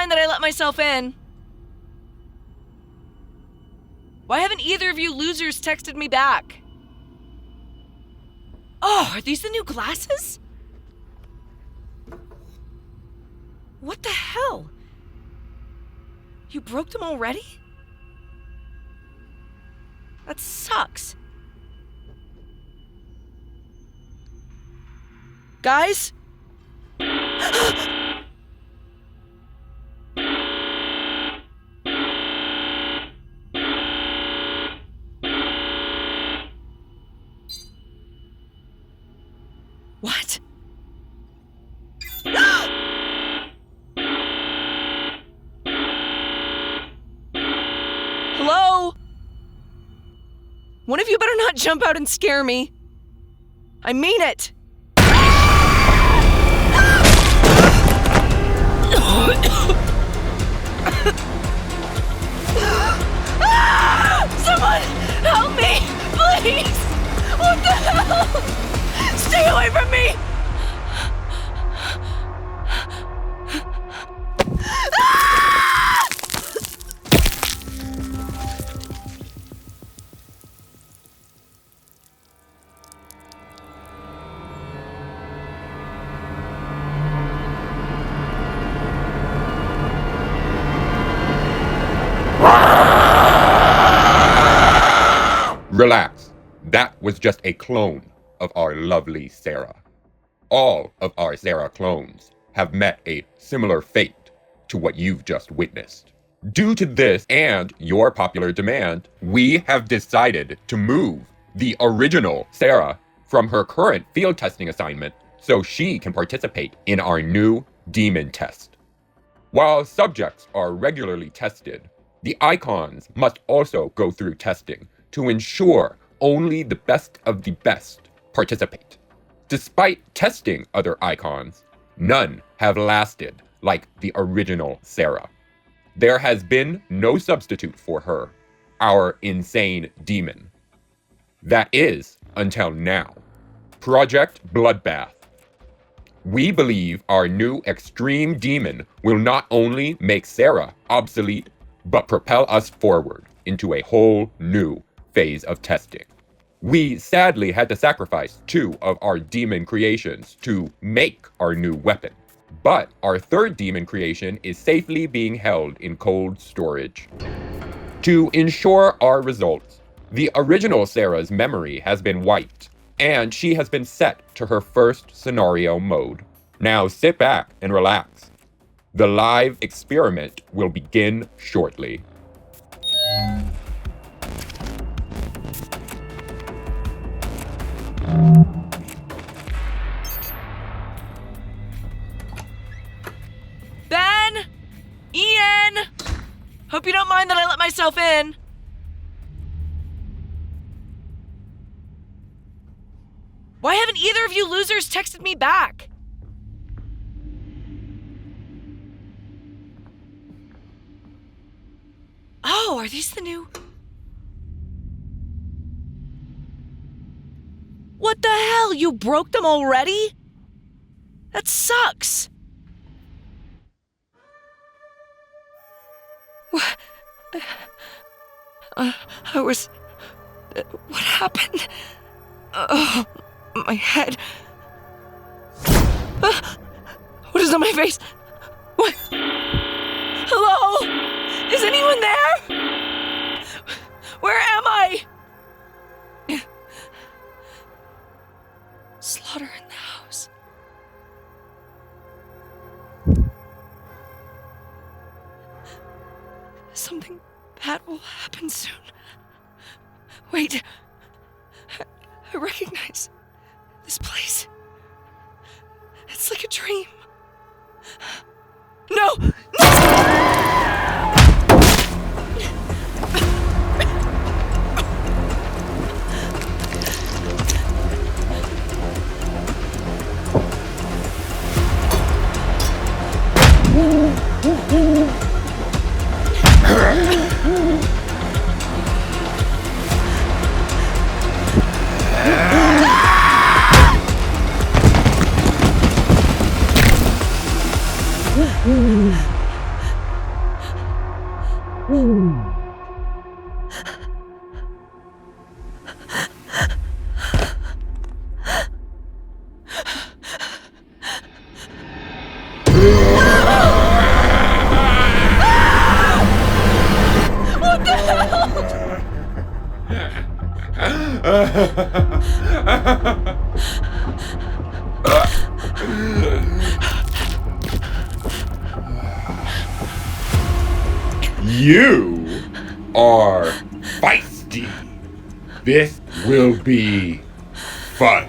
mind that I let myself in. Why haven't either of you losers texted me back? Oh, are these the new glasses? What the hell? You broke them already? That sucks. Guys? What? Hello? One of you better not jump out and scare me. I mean it. Someone help me, please! What the hell? Stay away from me! Relax. That was just a clone of our lovely Sarah. All of our Sarah clones have met a similar fate to what you've just witnessed. Due to this and your popular demand, we have decided to move the original Sarah from her current field testing assignment so she can participate in our new demon test. While subjects are regularly tested, the icons must also go through testing to ensure only the best of the best participate. Despite testing other icons, none have lasted like the original Sarah. There has been no substitute for her, our insane demon. That is, until now. Project Bloodbath. We believe our new extreme demon will not only make Sarah obsolete, but propel us forward into a whole new phase of testing. We sadly had to sacrifice 2 of our demon creations to make our new weapon, but our 3rd demon creation is safely being held in cold storage. To ensure our results, the original Sarah's memory has been wiped, and she has been set to her first scenario mode. Now sit back and relax. The live experiment will begin shortly. Ben! Ian! Hope you don't mind that I let myself in. Why haven't either of you losers texted me back? Oh, are these the new... What the hell? You broke them already? That sucks. What? What happened? Oh, my head. What is on my face? What? Hello? Is anyone there? Where am I? Slaughter in the house. Something bad will happen soon. Wait. I recognize this place. It's like a dream. No! You are feisty. This will be fun.